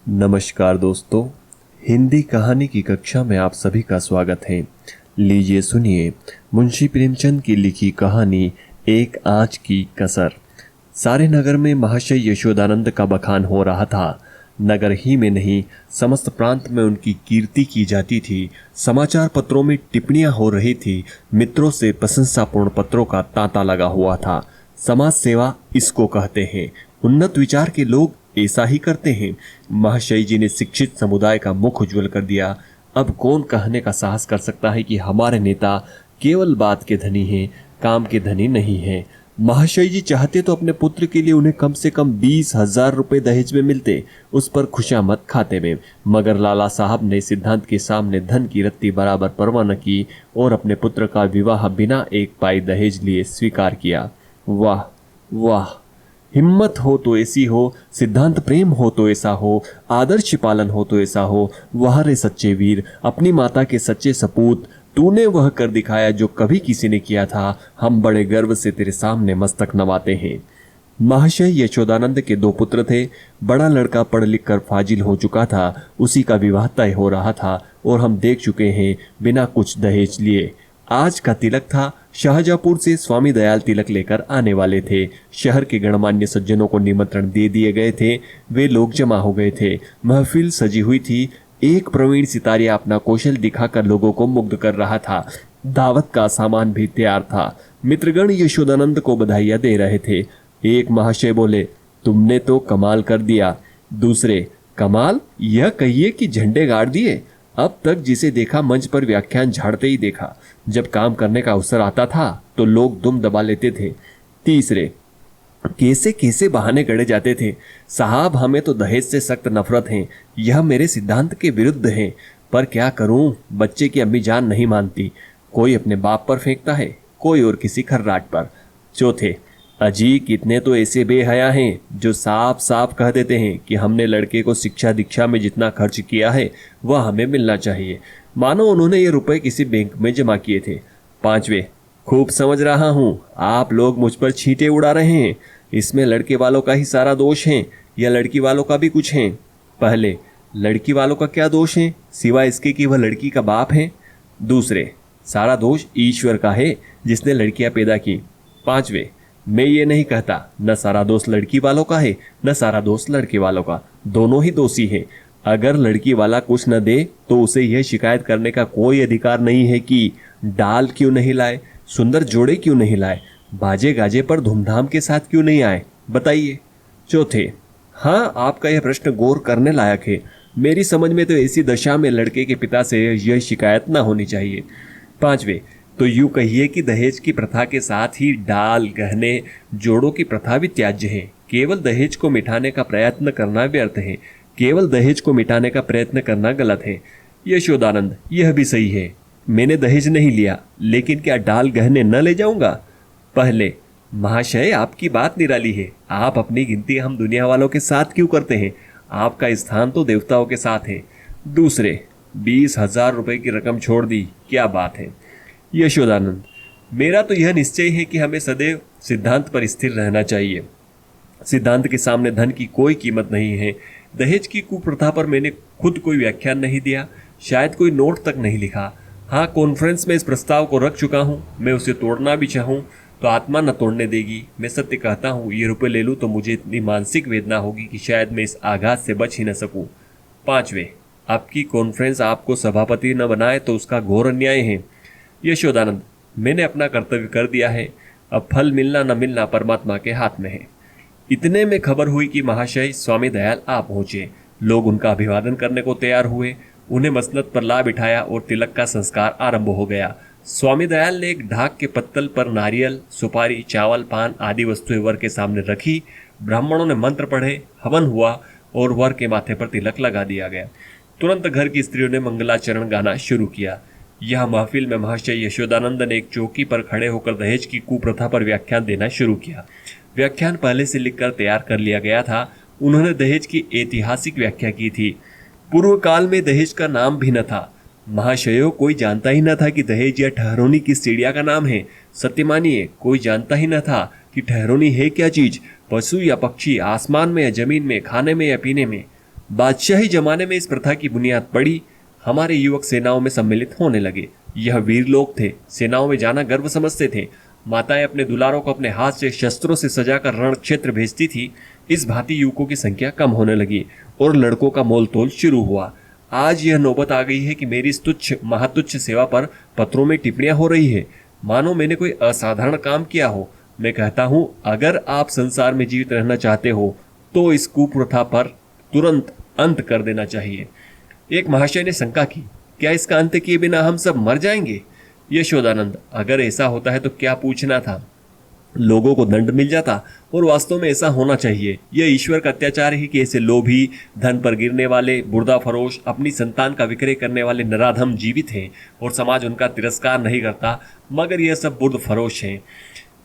नमस्कार दोस्तों, हिंदी कहानी की कक्षा में आप सभी का स्वागत है। लीजिए सुनिए मुंशी प्रेमचंद की लिखी कहानी एक आँच की कसर। सारे नगर में महाशय यशोदानंद का बखान हो रहा था। नगर ही में नहीं, समस्त प्रांत में उनकी कीर्ति की जाती थी। समाचार पत्रों में टिप्पणियां हो रही थी। मित्रों से प्रशंसापूर्ण पत्रों का तांता लगा हुआ था। समाज सेवा इसको कहते हैं। उन्नत विचार के लोग ऐसा ही करते हैं। महाशय जी ने शिक्षित समुदाय का मुख उज्जवल कर दिया। अब कौन कहने का साहस कर सकता है कि हमारे नेता केवल बात के धनी हैं, काम के धनी नहीं हैं। महाशय जी चाहते तो अपने पुत्र के लिए उन्हें कम से कम 20,000 रुपए दहेज में मिलते, उस पर खुशामद खाते में। मगर लाला साहब ने सिद्धांत के सामने धन की रत्ती बराबर परवाह न की और अपने पुत्र का विवाह बिना एक पाई दहेज लिए स्वीकार किया। वाह वाह, हिम्मत हो तो ऐसी हो, सिद्धांत प्रेम हो तो ऐसा हो, आदर्श पालन हो तो ऐसा हो। वाह रे सच्चे वीर, अपनी माता के सच्चे सपूत, तूने वह कर दिखाया जो कभी किसी ने किया था। हम बड़े गर्व से तेरे सामने मस्तक नवाते हैं। महाशय यशोदानंद के 2 पुत्र थे। बड़ा लड़का पढ़ लिख कर फाजिल हो चुका था, उसी का विवाह तय हो रहा था और हम देख चुके हैं बिना कुछ दहेज लिए। आज का तिलक था। शाहजहांपुर से स्वामी दयाल तिलक लेकर आने वाले थे। शहर के गणमान्य सज्जनों को निमंत्रण दे दिए गए थे। वे लोग जमा हो गए थे। महफिल सजी हुई थी। एक प्रवीण सितारिया अपना कौशल दिखाकर लोगों को मुग्ध कर रहा था। दावत का सामान भी तैयार था। मित्रगण यशोदानंद को बधाइयां दे रहे थे। एक महाशय बोले, तुमने तो कमाल कर दिया। दूसरे, कमाल? यह कहिए कि झंडे गाड़ दिए। अब तक जिसे देखा मंच पर व्याख्यान झाड़ते ही देखा। जब काम करने का अवसर आता था तो लोग दुम दबा लेते थे। तीसरे, कैसे कैसे बहाने गढ़े जाते थे। साहब, हमें तो दहेज से सख्त नफरत है, यह मेरे सिद्धांत के विरुद्ध है, पर क्या करूं, बच्चे की अम्मी जान नहीं मानती। कोई अपने बाप पर फेंकता है, कोई और किसी खर्राट पर। चौथे, अजी, कितने तो ऐसे बेहया हैं जो साफ साफ कह देते हैं कि हमने लड़के को शिक्षा दीक्षा में जितना खर्च किया है वह हमें मिलना चाहिए, मानो उन्होंने ये रुपए किसी बैंक में जमा किए थे। पांचवे, खूब समझ रहा हूं आप लोग मुझ पर छींटे उड़ा रहे हैं। इसमें लड़के वालों का ही सारा दोष है या लड़की वालों का भी कुछ है? पहले, लड़की वालों का क्या दोष है सिवाय इसके कि वह लड़की का बाप है? दूसरे, सारा दोष ईश्वर का है जिसने लड़कियां पैदा की। पांचवे, मैं ये नहीं कहता न सारा दोष लड़की वालों का है न सारा दोष लड़के वालों का, दोनों ही दोषी हैं। अगर लड़की वाला कुछ न दे तो उसे यह शिकायत करने का कोई अधिकार नहीं है कि डाल क्यों नहीं लाए, सुंदर जोड़े क्यों नहीं लाए, बाजे गाजे पर धूमधाम के साथ क्यों नहीं आए, बताइए। चौथे, हाँ, आपका यह प्रश्न गौर करने लायक है। मेरी समझ में तो ऐसी दशा में लड़के के पिता से यह शिकायत न होनी चाहिए। पांचवे, तो यूं कहिए कि दहेज की प्रथा के साथ ही डाल, गहने, जोड़ों की प्रथा भी त्याज्य है। केवल दहेज को मिटाने का प्रयत्न करना व्यर्थ है। केवल दहेज को मिटाने का प्रयत्न करना गलत है। यशोदानंद, यह भी सही है, मैंने दहेज नहीं लिया, लेकिन क्या डाल गहने न ले जाऊंगा? पहले, महाशय, आपकी बात निराली है। आप अपनी गिनती हम दुनिया वालों के साथ क्यों करते हैं? आपका स्थान तो देवताओं के साथ है। दूसरे, 20,000 रुपए की रकम छोड़ दी, क्या बात है? यशोदानंद, मेरा तो यह निश्चय है कि हमें सदैव सिद्धांत पर स्थिर रहना चाहिए। सिद्धांत के सामने धन की कोई कीमत नहीं है। दहेज की कुप्रथा पर मैंने खुद कोई व्याख्यान नहीं दिया, शायद कोई नोट तक नहीं लिखा। हाँ, कॉन्फ्रेंस में इस प्रस्ताव को रख चुका हूँ। मैं उसे तोड़ना भी चाहूँ तो आत्मा न तोड़ने देगी। मैं सत्य कहता हूँ, ये रुपए ले लूँ तो मुझे इतनी मानसिक वेदना होगी कि शायद मैं इस आघात से बच ही न सकूँ। पांचवे, आपकी कॉन्फ्रेंस आपको सभापति न बनाए तो उसका घोर अन्याय है। यशोदानंद, मैंने अपना कर्तव्य कर दिया है, अब फल मिलना न मिलना परमात्मा के हाथ में है। इतने में खबर हुई कि महाशय स्वामी दयाल आ पहुंचे। लोग उनका अभिवादन करने को तैयार हुए। उन्हें मसनद पर ला बिठाया और तिलक का संस्कार आरंभ हो गया। स्वामी दयाल ने एक ढाक के पत्तल पर नारियल, सुपारी, चावल, पान आदि वस्तुएं वर के सामने रखी। ब्राह्मणों ने मंत्र पढ़े, हवन हुआ और वर के माथे पर तिलक लगा दिया गया। तुरंत घर की स्त्रियों ने मंगलाचरण गाना शुरू किया। यह महफिल में महाशय यशोदानंद ने एक चौकी पर खड़े होकर दहेज की कुप्रथा पर व्याख्यान देना शुरू किया। व्याख्यान पहले से लिखकर तैयार कर लिया गया था। उन्होंने दहेज की ऐतिहासिक व्याख्या की थी। पूर्व काल में दहेज का नाम भी न था। महाशयों, कोई जानता ही न था कि दहेज या ठहरोनी किस चिड़िया का नाम है। सत्य मानिए, कोई जानता ही न था कि ठहरोनी है क्या चीज, पशु या पक्षी, आसमान में या जमीन में, खाने में या पीने में। बादशाही जमाने में इस प्रथा की बुनियाद पड़ी। हमारे युवक सेनाओं में सम्मिलित होने लगे। यह वीर लोग थे, सेनाओं में जाना गर्व समझते थे। माताएं अपने दुलारों को अपने हाथ से शस्त्रों से सजाकर रण क्षेत्र भेजती थी। इस भांति युवकों की संख्या कम होने लगी और लड़कों का मोल तोल शुरू हुआ। आज यह नौबत आ गई है कि मेरी इस तुच्छ महातुच्छ सेवा पर पत्रों में टिप्पणियां हो रही है, मानो मैंने कोई असाधारण काम किया हो। मैं कहता हूं, अगर आप संसार में जीवित रहना चाहते हो तो इस कुप्रथा पर तुरंत अंत कर देना चाहिए। एक महाशय ने शंका की, क्या इसका अंत किए बिना हम सब मर जाएंगे? यशोदानंद, अगर ऐसा होता है तो क्या पूछना था, लोगों को दंड मिल जाता। और वास्तव में ऐसा होना चाहिए। यह ईश्वर का अत्याचार है कि ऐसे लोभी, धन पर गिरने वाले, बुर्दा फरोश, अपनी संतान का विक्रय करने वाले नराधम जीवित हैं और समाज उनका तिरस्कार नहीं करता, मगर यह सब बुर्द फरोश हैं।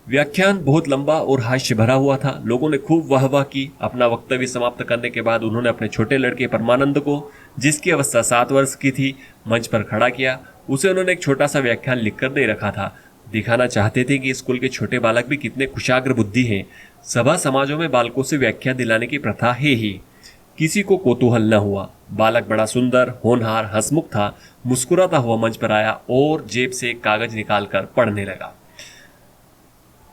व्याख्यान बहुत लंबा और हास्य भरा हुआ था। लोगों ने खूब वाहवाह की। अपना वक्तव्य समाप्त करने के बाद उन्होंने अपने छोटे लड़के परमानंद को, जिसकी अवस्था 7 वर्ष की थी, मंच पर खड़ा किया। उसे उन्होंने एक छोटा सा व्याख्यान लिखकर दे रखा था। दिखाना चाहते थे कि स्कूल के छोटे बालक भी कितने कुशाग्र बुद्धि हैं। सभा समाजों में बालकों से व्याख्या दिलाने की प्रथा है ही। किसी को कौतूहल न हुआ। बालक बड़ा सुंदर, होनहार, हंसमुख था। मुस्कुराता हुआ मंच पर आया और जेब से एक कागज निकालकर पढ़ने लगा।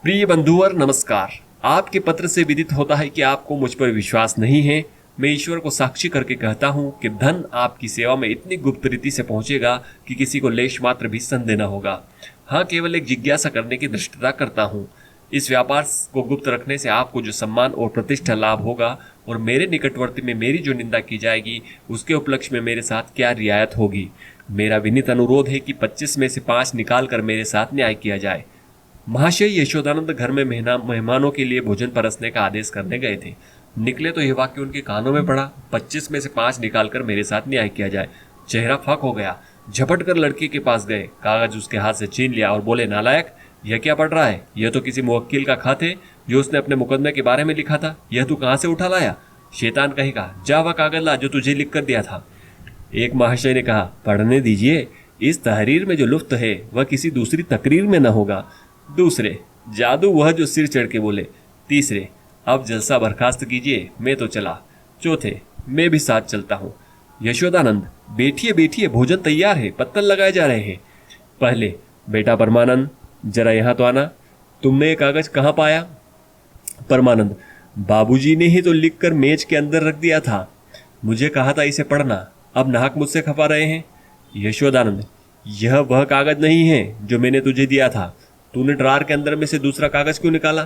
प्रिय बंधुवर, नमस्कार। आपके पत्र से विदित होता है कि आपको मुझ पर विश्वास नहीं है। मैं ईश्वर को साक्षी करके कहता हूं कि धन आपकी सेवा में इतनी गुप्त रीति से पहुंचेगा कि किसी को लेश मात्र भी संदेह न होगा। हाँ, केवल एक जिज्ञासा करने की दृष्टता करता हूँ। इस व्यापार को गुप्त रखने से आपको जो सम्मान और प्रतिष्ठा लाभ होगा और मेरे निकटवर्ती में मेरी जो निंदा की जाएगी, उसके उपलक्ष्य में मेरे साथ क्या रियायत होगी। मेरा विनीत अनुरोध है कि 25 में से 5 निकाल कर मेरे साथ न्याय किया जाए। महाशय यशोदानंद घर में मेहमानों के लिए भोजन परसने का आदेश करने गए थे। निकले तो यह वाक्य उनके कानों में पड़ा, 25 में से 5 निकालकर मेरे साथ न्याय किया जाए। चेहरा फक हो गया। झपट कर लड़के के पास गए, कागज उसके हाथ से छीन लिया और बोले, नालायक, यह क्या पढ़ रहा है? यह तो किसी मुवक्किल का खत है जो उसने अपने मुकदमे के बारे में लिखा था। यह तू कहाँ से उठा लाया? शैतान कहेगा, जा वह कागज ला जो तुझे लिख कर दिया था। एक महाशय ने कहा, पढ़ने दीजिए, इस तहरीर में जो लुफ्त है वह किसी दूसरी तकरीर में न होगा। दूसरे, जादू वह जो सिर चढ़ के बोले। तीसरे, अब जलसा बर्खास्त कीजिए, मैं तो चला। चौथे, मैं भी साथ चलता हूँ। यशोदानंद, बैठिए बैठिए, भोजन तैयार है, पत्तल लगाए जा रहे हैं। पहले, बेटा परमानंद, जरा यहाँ तो आना। तुमने ये कागज कहाँ पाया? परमानंद, बाबूजी ने ही तो लिखकर मेज के अंदर रख दिया था। मुझे कहा था इसे पढ़ना, अब नाहक मुझसे खपा रहे हैं। यशोदानंद, यह वह कागज नहीं है जो मैंने तुझे दिया था। तूने ड्रार के अंदर में से दूसरा कागज क्यों निकाला?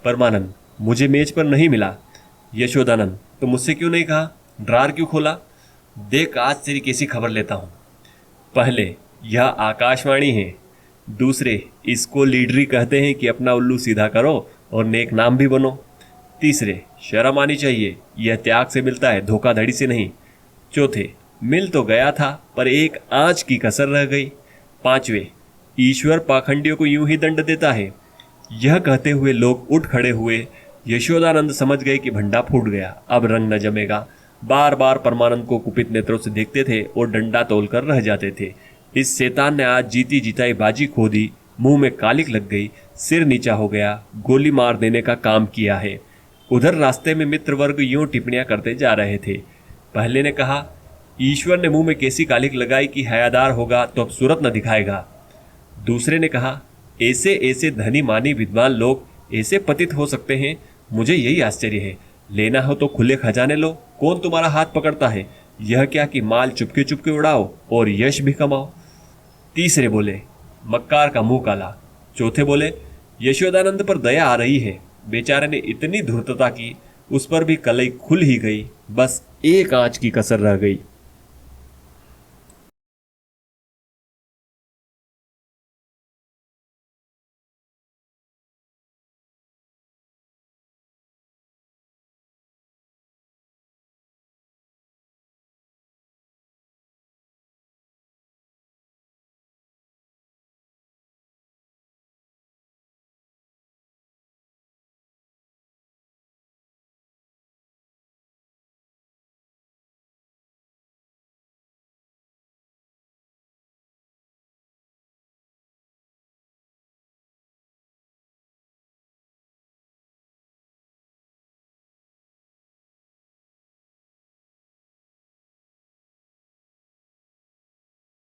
परमानंद, मुझे मेज पर नहीं मिला। यशोदानंद, तो मुझसे क्यों नहीं कहा? ड्रार क्यों खोला? देख, आज तेरी कैसी खबर लेता हूं। पहले, यह आकाशवाणी है। दूसरे, इसको लीडरी कहते हैं कि अपना उल्लू सीधा करो और नेक नाम भी बनो। तीसरे, शर्म आनी चाहिए, यह त्याग से मिलता है, धोखाधड़ी से नहीं। चौथे, मिल तो गया था पर एक आंच की कसर रह गई। पांचवे, ईश्वर पाखंडियों को यूं ही दंड देता है। यह कहते हुए लोग उठ खड़े हुए। यशोदानंद समझ गए कि भंडा फूट गया, अब रंग न जमेगा। बार बार परमानंद को कुपित नेत्रों से देखते थे और डंडा तोलकर रह जाते थे। इस शैतान ने आज जीती जिताई बाजी खो दी, मुंह में कालिक लग गई, सिर नीचा हो गया, गोली मार देने का काम किया है। उधर रास्ते में मित्र वर्ग यूं टिप्पणियां करते जा रहे थे। पहले ने कहा, ईश्वर ने मुंह में कैसी कालिक लगाई कि हयादार होगा तो अब सूरत न दिखाएगा। दूसरे ने कहा, ऐसे ऐसे धनी मानी विद्वान लोग ऐसे पतित हो सकते हैं, मुझे यही आश्चर्य है। लेना हो तो खुले खजाने लो, कौन तुम्हारा हाथ पकड़ता है? यह क्या कि माल चुपके चुपके उड़ाओ और यश भी कमाओ। तीसरे बोले, मक्कार का मुंह काला। चौथे बोले, यशोदानंद पर दया आ रही है, बेचारे ने इतनी धूर्तता की, उस पर भी कलई खुल ही गई, बस एक आंच की कसर रह गई।